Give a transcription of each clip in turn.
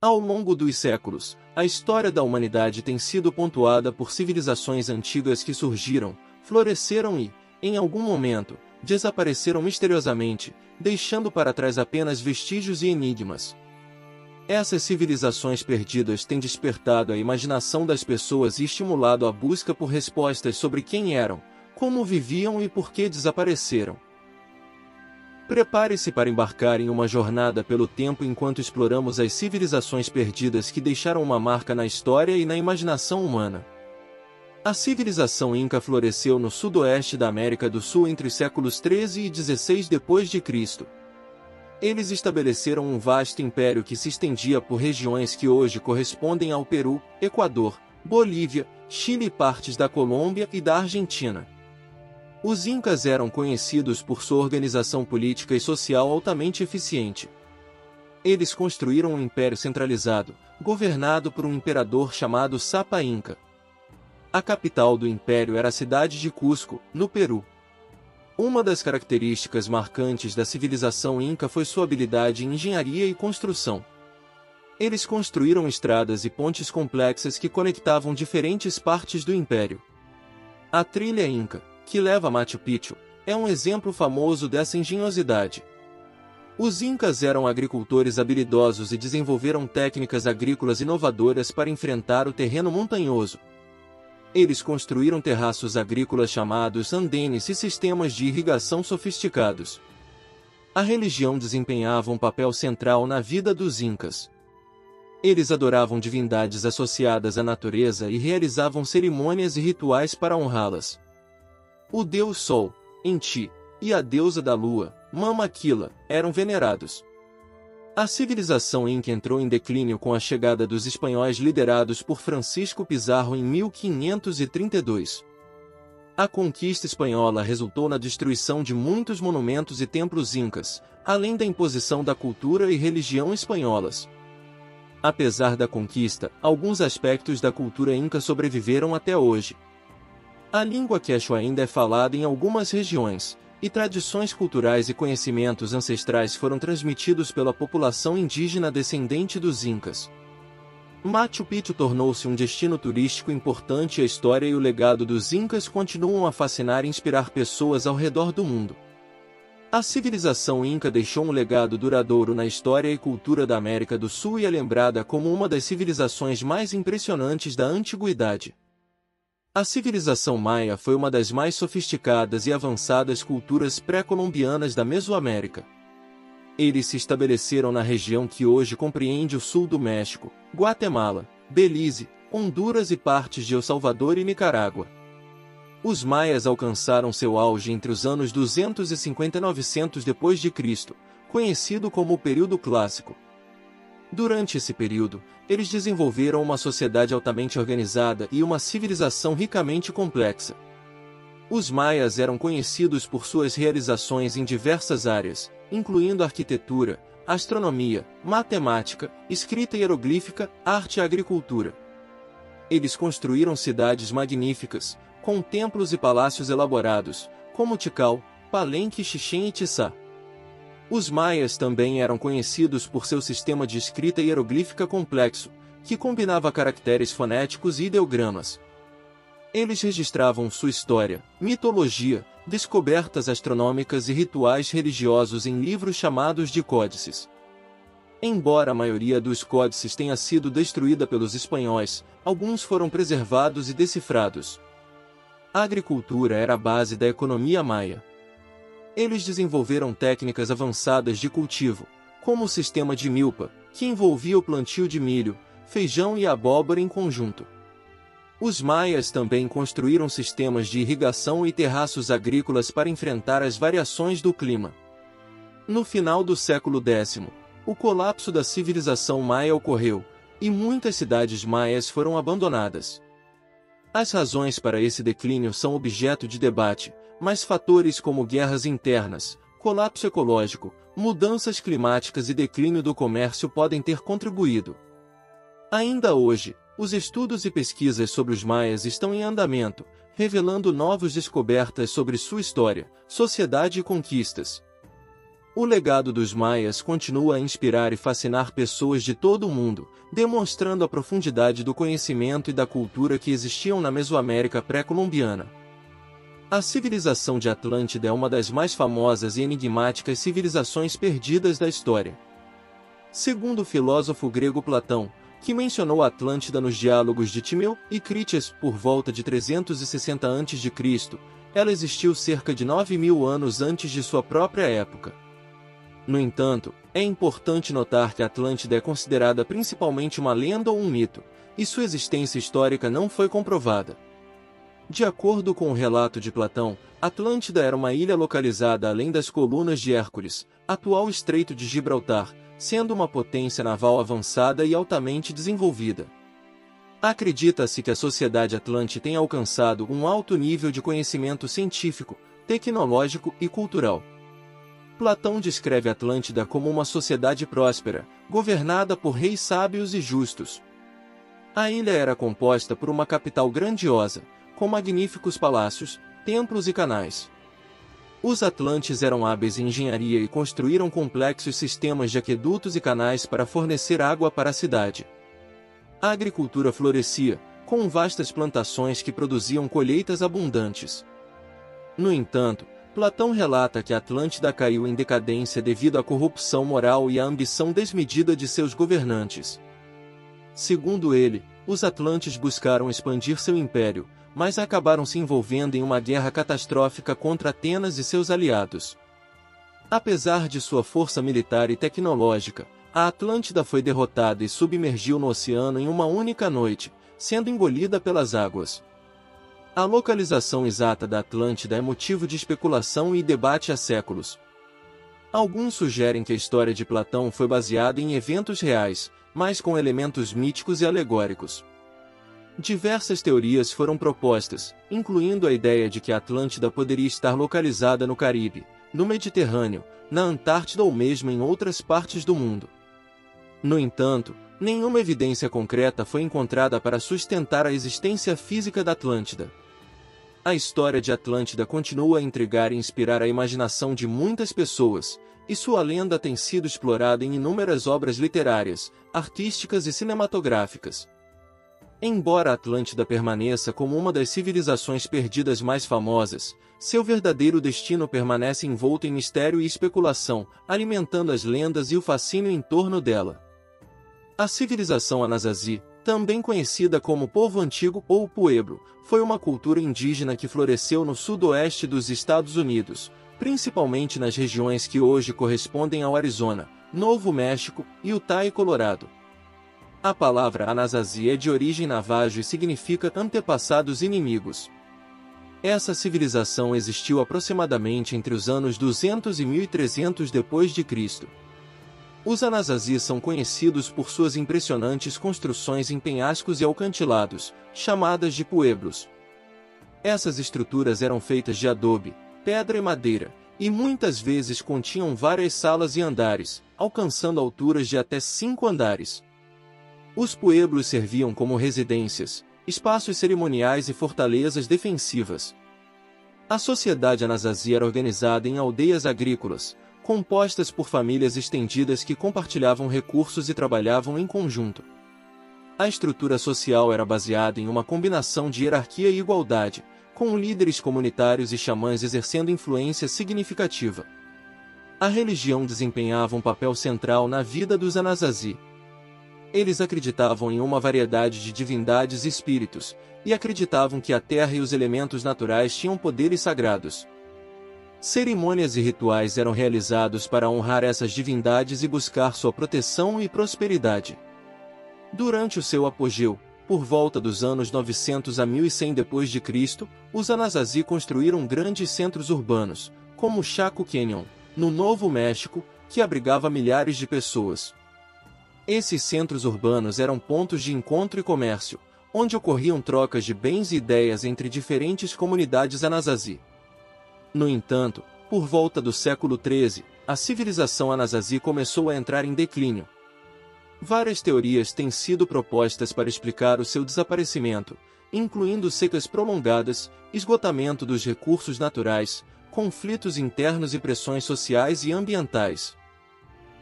Ao longo dos séculos, a história da humanidade tem sido pontuada por civilizações antigas que surgiram, floresceram e, em algum momento, desapareceram misteriosamente, deixando para trás apenas vestígios e enigmas. Essas civilizações perdidas têm despertado a imaginação das pessoas e estimulado a busca por respostas sobre quem eram, como viviam e por que desapareceram. Prepare-se para embarcar em uma jornada pelo tempo enquanto exploramos as civilizações perdidas que deixaram uma marca na história e na imaginação humana. A civilização Inca floresceu no sudoeste da América do Sul entre os séculos 13 e 16 d.C. Eles estabeleceram um vasto império que se estendia por regiões que hoje correspondem ao Peru, Equador, Bolívia, Chile e partes da Colômbia e da Argentina. Os Incas eram conhecidos por sua organização política e social altamente eficiente. Eles construíram um império centralizado, governado por um imperador chamado Sapa Inca. A capital do império era a cidade de Cusco, no Peru. Uma das características marcantes da civilização Inca foi sua habilidade em engenharia e construção. Eles construíram estradas e pontes complexas que conectavam diferentes partes do império. A trilha Inca, que leva a Machu Picchu, é um exemplo famoso dessa engenhosidade. Os Incas eram agricultores habilidosos e desenvolveram técnicas agrícolas inovadoras para enfrentar o terreno montanhoso. Eles construíram terraços agrícolas chamados andenes e sistemas de irrigação sofisticados. A religião desempenhava um papel central na vida dos Incas. Eles adoravam divindades associadas à natureza e realizavam cerimônias e rituais para honrá-las. O deus Sol, Inti, e a deusa da lua, Mama Quila, eram venerados. A civilização Inca entrou em declínio com a chegada dos espanhóis liderados por Francisco Pizarro em 1532. A conquista espanhola resultou na destruição de muitos monumentos e templos incas, além da imposição da cultura e religião espanholas. Apesar da conquista, alguns aspectos da cultura inca sobreviveram até hoje. A língua quechua ainda é falada em algumas regiões, e tradições culturais e conhecimentos ancestrais foram transmitidos pela população indígena descendente dos Incas. Machu Picchu tornou-se um destino turístico importante e a história e o legado dos Incas continuam a fascinar e inspirar pessoas ao redor do mundo. A civilização Inca deixou um legado duradouro na história e cultura da América do Sul e é lembrada como uma das civilizações mais impressionantes da antiguidade. A civilização Maia foi uma das mais sofisticadas e avançadas culturas pré-colombianas da Mesoamérica. Eles se estabeleceram na região que hoje compreende o sul do México, Guatemala, Belize, Honduras e partes de El Salvador e Nicarágua. Os maias alcançaram seu auge entre os anos 250 e 900 d.C., conhecido como o período clássico. Durante esse período, eles desenvolveram uma sociedade altamente organizada e uma civilização ricamente complexa. Os maias eram conhecidos por suas realizações em diversas áreas, incluindo arquitetura, astronomia, matemática, escrita hieroglífica, arte e agricultura. Eles construíram cidades magníficas, com templos e palácios elaborados, como Tikal, Palenque, Chichén Itzá. Os maias também eram conhecidos por seu sistema de escrita hieroglífica complexo, que combinava caracteres fonéticos e ideogramas. Eles registravam sua história, mitologia, descobertas astronômicas e rituais religiosos em livros chamados de códices. Embora a maioria dos códices tenha sido destruída pelos espanhóis, alguns foram preservados e decifrados. A agricultura era a base da economia maia. Eles desenvolveram técnicas avançadas de cultivo, como o sistema de milpa, que envolvia o plantio de milho, feijão e abóbora em conjunto. Os maias também construíram sistemas de irrigação e terraços agrícolas para enfrentar as variações do clima. No final do século X, o colapso da civilização maia ocorreu, e muitas cidades maias foram abandonadas. As razões para esse declínio são objeto de debate, mas fatores como guerras internas, colapso ecológico, mudanças climáticas e declínio do comércio podem ter contribuído. Ainda hoje, os estudos e pesquisas sobre os maias estão em andamento, revelando novas descobertas sobre sua história, sociedade e conquistas. O legado dos maias continua a inspirar e fascinar pessoas de todo o mundo, demonstrando a profundidade do conhecimento e da cultura que existiam na Mesoamérica pré-colombiana. A civilização de Atlântida é uma das mais famosas e enigmáticas civilizações perdidas da história. Segundo o filósofo grego Platão, que mencionou Atlântida nos diálogos de Timeu e Critias por volta de 360 a.C., ela existiu cerca de 9.000 anos antes de sua própria época. No entanto, é importante notar que Atlântida é considerada principalmente uma lenda ou um mito, e sua existência histórica não foi comprovada. De acordo com o relato de Platão, Atlântida era uma ilha localizada além das Colunas de Hércules, atual Estreito de Gibraltar, sendo uma potência naval avançada e altamente desenvolvida. Acredita-se que a sociedade atlante tenha alcançado um alto nível de conhecimento científico, tecnológico e cultural. Platão descreve Atlântida como uma sociedade próspera, governada por reis sábios e justos. A ilha era composta por uma capital grandiosa, com magníficos palácios, templos e canais. Os atlantes eram hábeis em engenharia e construíram complexos sistemas de aquedutos e canais para fornecer água para a cidade. A agricultura florescia, com vastas plantações que produziam colheitas abundantes. No entanto, Platão relata que a Atlântida caiu em decadência devido à corrupção moral e à ambição desmedida de seus governantes. Segundo ele, os atlantes buscaram expandir seu império, mas acabaram se envolvendo em uma guerra catastrófica contra Atenas e seus aliados. Apesar de sua força militar e tecnológica, a Atlântida foi derrotada e submergiu no oceano em uma única noite, sendo engolida pelas águas. A localização exata da Atlântida é motivo de especulação e debate há séculos. Alguns sugerem que a história de Platão foi baseada em eventos reais, mas com elementos míticos e alegóricos. Diversas teorias foram propostas, incluindo a ideia de que a Atlântida poderia estar localizada no Caribe, no Mediterrâneo, na Antártida ou mesmo em outras partes do mundo. No entanto, nenhuma evidência concreta foi encontrada para sustentar a existência física da Atlântida. A história de Atlântida continua a intrigar e inspirar a imaginação de muitas pessoas, e sua lenda tem sido explorada em inúmeras obras literárias, artísticas e cinematográficas. Embora a Atlântida permaneça como uma das civilizações perdidas mais famosas, seu verdadeiro destino permanece envolto em mistério e especulação, alimentando as lendas e o fascínio em torno dela. A civilização Anasazi, também conhecida como Povo Antigo ou Pueblo, foi uma cultura indígena que floresceu no sudoeste dos Estados Unidos, principalmente nas regiões que hoje correspondem ao Arizona, Novo México, Utah e Colorado. A palavra Anasazi é de origem navajo e significa antepassados inimigos. Essa civilização existiu aproximadamente entre os anos 200 e 1300 d.C. Os Anasazi são conhecidos por suas impressionantes construções em penhascos e alcantilados, chamadas de pueblos. Essas estruturas eram feitas de adobe, pedra e madeira, e muitas vezes continham várias salas e andares, alcançando alturas de até 5 andares. Os pueblos serviam como residências, espaços cerimoniais e fortalezas defensivas. A sociedade Anasazi era organizada em aldeias agrícolas, compostas por famílias estendidas que compartilhavam recursos e trabalhavam em conjunto. A estrutura social era baseada em uma combinação de hierarquia e igualdade, com líderes comunitários e xamãs exercendo influência significativa. A religião desempenhava um papel central na vida dos Anasazi. Eles acreditavam em uma variedade de divindades e espíritos, e acreditavam que a terra e os elementos naturais tinham poderes sagrados. Cerimônias e rituais eram realizados para honrar essas divindades e buscar sua proteção e prosperidade. Durante o seu apogeu, por volta dos anos 900 a 1100 d.C., os Anasazi construíram grandes centros urbanos, como o Chaco Canyon, no Novo México, que abrigava milhares de pessoas. Esses centros urbanos eram pontos de encontro e comércio, onde ocorriam trocas de bens e ideias entre diferentes comunidades Anasazi. No entanto, por volta do século XIII, a civilização Anasazi começou a entrar em declínio. Várias teorias têm sido propostas para explicar o seu desaparecimento, incluindo secas prolongadas, esgotamento dos recursos naturais, conflitos internos e pressões sociais e ambientais.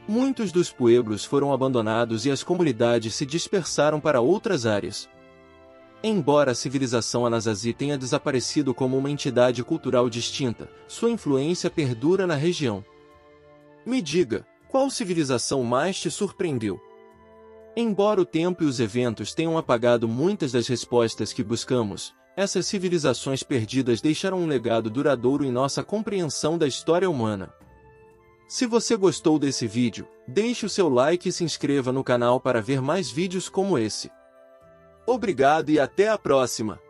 Muitos dos pueblos foram abandonados e as comunidades se dispersaram para outras áreas. Embora a civilização Anasazi tenha desaparecido como uma entidade cultural distinta, sua influência perdura na região. Me diga, qual civilização mais te surpreendeu? Embora o tempo e os eventos tenham apagado muitas das respostas que buscamos, essas civilizações perdidas deixaram um legado duradouro em nossa compreensão da história humana. Se você gostou desse vídeo, deixe o seu like e se inscreva no canal para ver mais vídeos como esse. Obrigado e até a próxima!